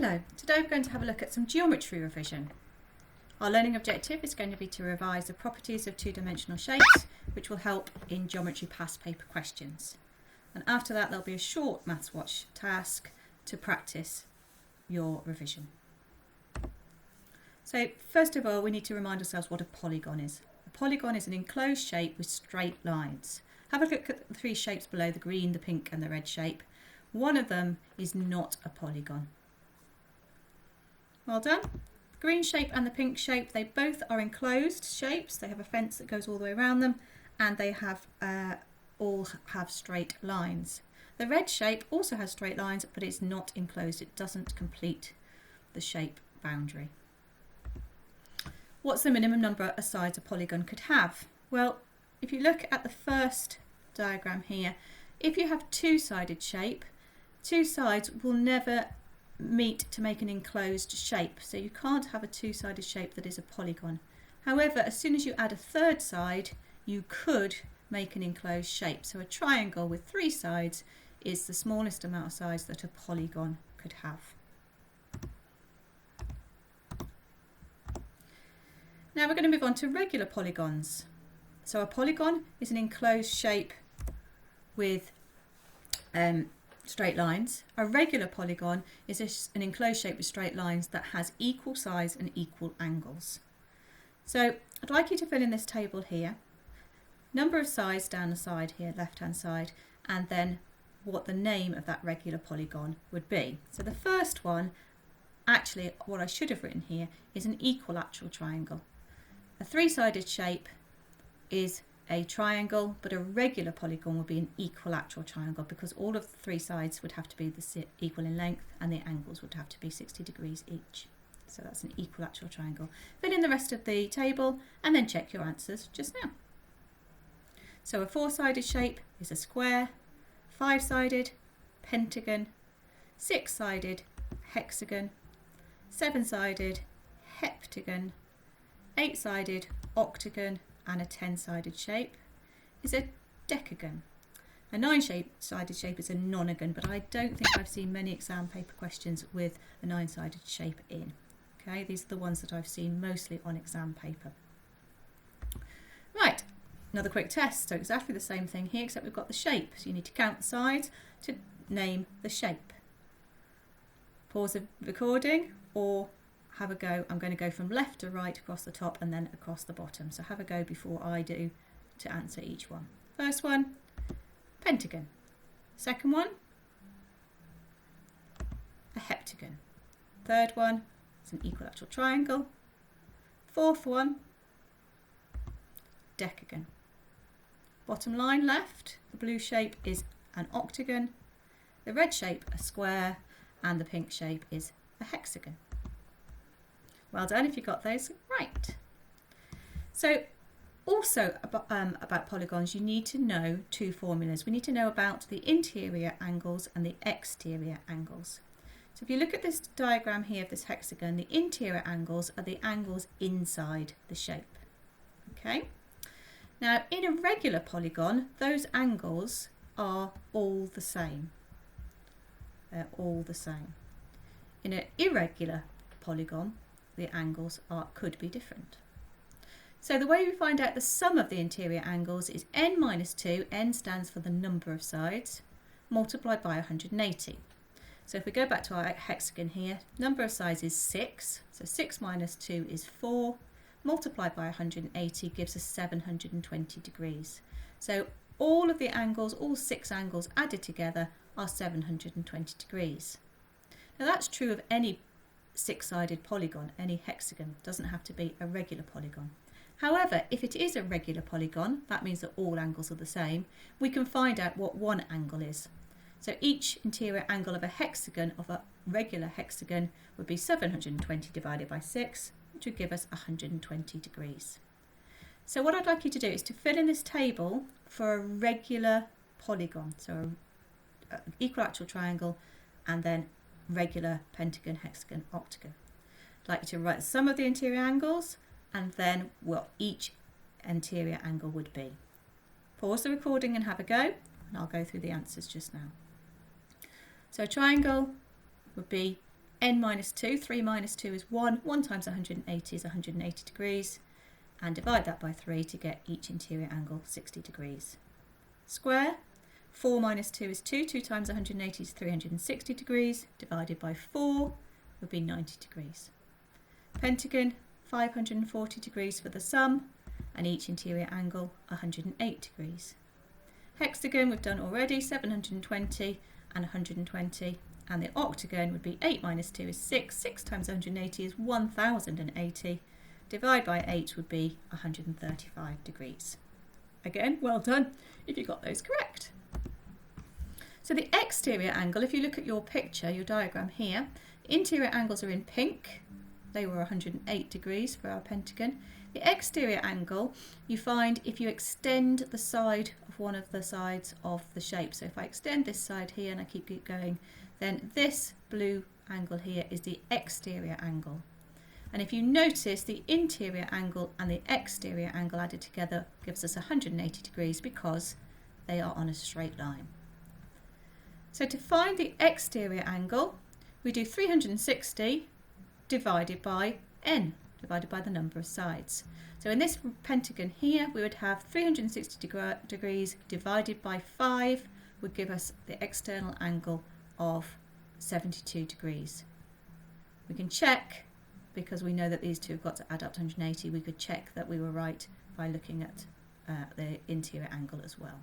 Hello, today we're going to have a look at some geometry revision. Our learning objective is going to be to revise the properties of two-dimensional shapes, which will help in geometry past paper questions. And after that there'll be a short Maths Watch task to practice your revision. So first of all we need to remind ourselves what a polygon is. A polygon is an enclosed shape with straight lines. Have a look at the three shapes below, the green, the pink and the red shape. One of them is not a polygon. Well done. The green shape and the pink shape, they both are enclosed shapes. They have a fence that goes all the way around them and they have all have straight lines. The red shape also has straight lines, but it's not enclosed. It doesn't complete the shape boundary. What's the minimum number of sides a polygon could have? Well, if you look at the first diagram here, if you have two-sided shape, two sides will never meet to make an enclosed shape, so you can't have a two-sided shape that is a polygon. However, as soon as you add a third side, you could make an enclosed shape. So a triangle with three sides is the smallest amount of sides that a polygon could have. Now we're going to move on to regular polygons. So a polygon is an enclosed shape with straight lines. A regular polygon is an enclosed shape with straight lines that has equal size and equal angles. So I'd like you to fill in this table here. Number of sides down the side here, left hand side, and then what the name of that regular polygon would be. So the first one, actually what I should have written here, is an equilateral triangle. A three-sided shape is a triangle, but a regular polygon would be an equilateral triangle because all of the three sides would have to be equal in length and the angles would have to be 60 degrees each. So that's an equilateral triangle. Fill in the rest of the table and then check your answers just now. So a four-sided shape is a square, five-sided, pentagon, six-sided, hexagon, seven-sided, heptagon, eight-sided, octagon, and a 10-sided shape is a decagon. A 9-sided shape is a nonagon, but I don't think I've seen many exam paper questions with a 9-sided shape in. Okay, these are the ones that I've seen mostly on exam paper. Right, another quick test. So exactly the same thing here, except we've got the shape. So you need to count the sides to name the shape. Pause the recording or have a go. I'm going to go from left to right across the top and then across the bottom. So have a go before I do to answer each one. First one, pentagon. Second one, a heptagon. Third one is an equilateral triangle. Fourth one, decagon. Bottom line left, the blue shape is an octagon. The red shape, a square, and the pink shape is a hexagon. Well done if you got those right. So also about polygons, you need to know two formulas. We need to know about the interior angles and the exterior angles. So if you look at this diagram here of this hexagon, the interior angles are the angles inside the shape. Okay. Now in a regular polygon, those angles are all the same. They're all the same. In an irregular polygon, the angles could be different. So the way we find out the sum of the interior angles is n minus 2, n stands for the number of sides, multiplied by 180. So if we go back to our hexagon here, number of sides is 6, so 6 minus 2 is 4, multiplied by 180 gives us 720 degrees. So all of the angles, all 6 angles added together are 720 degrees. Now that's true of any six-sided polygon, any hexagon. Doesn't have to be a regular polygon. However, if it is a regular polygon, that means that all angles are the same. We can find out what one angle is. So each interior angle of a hexagon, of a regular hexagon, would be 720 divided by 6, which would give us 120 degrees. So what I'd like you to do is to fill in this table for a regular polygon, so an equilateral triangle and then regular pentagon, hexagon, octagon. I'd like you to write the sum of the interior angles and then what each interior angle would be. Pause the recording and have a go, and I'll go through the answers just now. So a triangle would be n minus 2, 3 minus 2 is 1, 1 times 180 is 180 degrees, and divide that by 3 to get each interior angle 60 degrees. Square, 4 minus 2 is 2, 2 times 180 is 360 degrees, divided by 4 would be 90 degrees. Pentagon, 540 degrees for the sum, and each interior angle 108 degrees. Hexagon we've done already, 720 and 120, and the octagon would be 8 minus 2 is 6, 6 times 180 is 1080, divide by 8 would be 135 degrees. Again, well done if you got those correct. So the exterior angle, if you look at your picture, your diagram here, interior angles are in pink. They were 108 degrees for our pentagon. The exterior angle you find if you extend the side of one of the sides of the shape. So if I extend this side here and I keep it going, then this blue angle here is the exterior angle. And if you notice, the interior angle and the exterior angle added together gives us 180 degrees because they are on a straight line. So to find the exterior angle, we do 360 divided by n, divided by the number of sides. So in this pentagon here, we would have 360 degrees divided by 5 would give us the external angle of 72 degrees. We can check, because we know that these two have got to add up to 180, we could check that we were right by looking at the interior angle as well.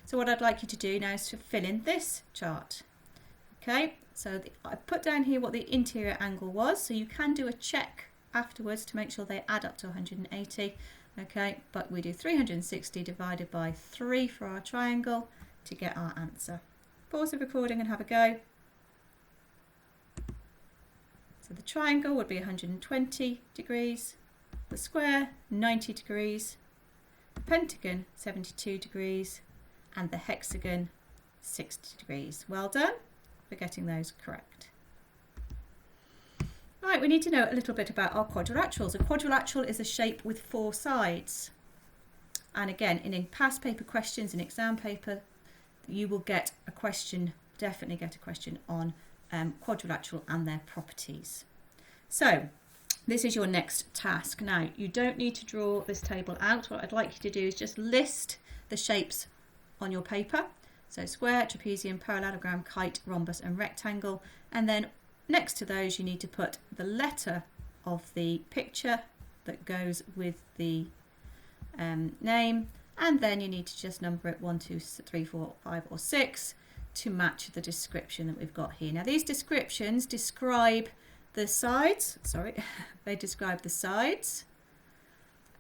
So what I'd like you to do now is to fill in this chart. Okay, so I put down here what the interior angle was, so you can do a check afterwards to make sure they add up to 180. Okay, but we do 360 divided by 3 for our triangle to get our answer. Pause the recording and have a go. So the triangle would be 120 degrees, the square 90 degrees, the pentagon 72 degrees, and the hexagon 60 degrees. Well done for getting those correct. Right, we need to know a little bit about our quadrilaterals. A quadrilateral is a shape with 4 sides. And again, in past paper questions, in exam paper, you will get a question, definitely get a question on quadrilateral and their properties. So this is your next task. Now, you don't need to draw this table out. What I'd like you to do is just list the shapes on your paper. So square, trapezium, parallelogram, kite, rhombus and rectangle. And then next to those you need to put the letter of the picture that goes with the name, and then you need to just number it 1, 2, 3, 4, 5 or 6 to match the description that we've got here. Now these descriptions describe the sides, they describe the sides,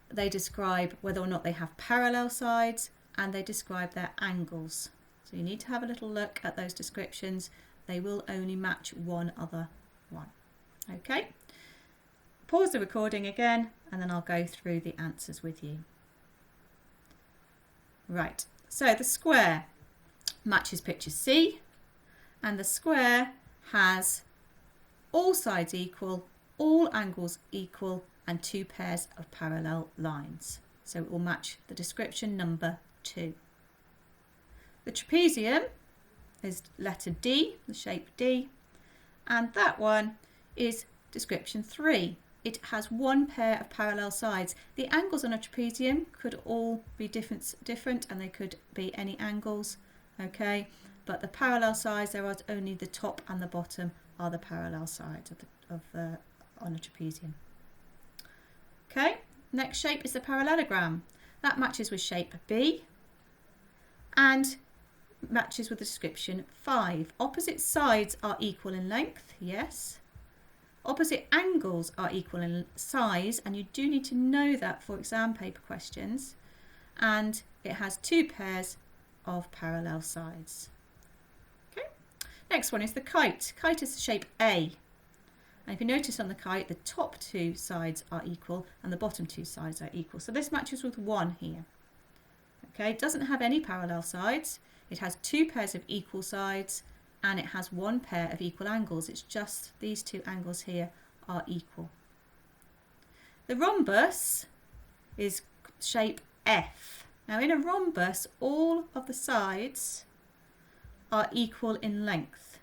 they describe whether or not they have parallel sides, and they describe their angles. So you need to have a little look at those descriptions. They will only match one other one. Okay, pause the recording again and then I'll go through the answers with you. Right, so the square matches picture C, and the square has all sides equal, all angles equal, and 2 pairs of parallel lines. So it will match the description number 2. The trapezium is letter D, the shape D, and that one is description 3. It has 1 pair of parallel sides. The angles on a trapezium could all be different and they could be any angles, okay? But the parallel sides, there are only the top and the bottom are the parallel sides on a trapezium. Okay, next shape is the parallelogram. That matches with shape B and matches with the description 5. Opposite sides are equal in length, yes. Opposite angles are equal in size, and you do need to know that for exam paper questions. And it has 2 pairs of parallel sides. Okay. Next one is the kite. Kite is the shape A. And if you notice on the kite, the top 2 sides are equal and the bottom 2 sides are equal. So this matches with 1 here. Okay, it doesn't have any parallel sides. It has 2 pairs of equal sides, and it has 1 pair of equal angles. It's just these 2 angles here are equal. The rhombus is shape F. Now in a rhombus, all of the sides are equal in length.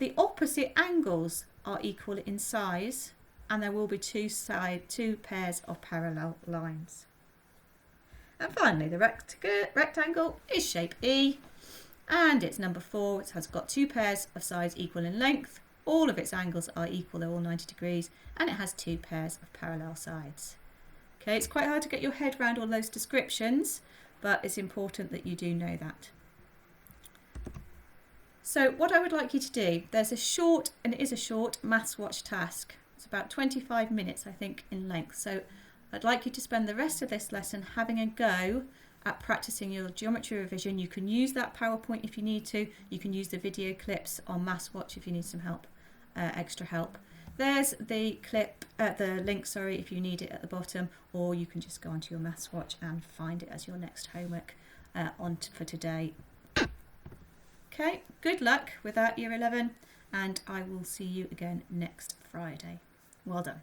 the opposite angles are equal in size, and there will be two pairs of parallel lines. And finally, the rectangle is shape E, and it's number 4. It has got 2 pairs of sides equal in length. All of its angles are equal, they're all 90 degrees, and it has 2 pairs of parallel sides. Okay, it's quite hard to get your head around all those descriptions, but it's important that you do know that. So what I would like you to do, there's a short, and it is a short, maths watch task. It's about 25 minutes, I think, in length. So I'd like you to spend the rest of this lesson having a go at practicing your geometry revision. You can use that PowerPoint if you need to. You can use the video clips on Maths Watch if you need some help, extra help. There's the link, if you need it at the bottom, or you can just go onto your Maths Watch and find it as your next homework for today. Okay, good luck with that, Year 11, and I will see you again next Friday. Well done.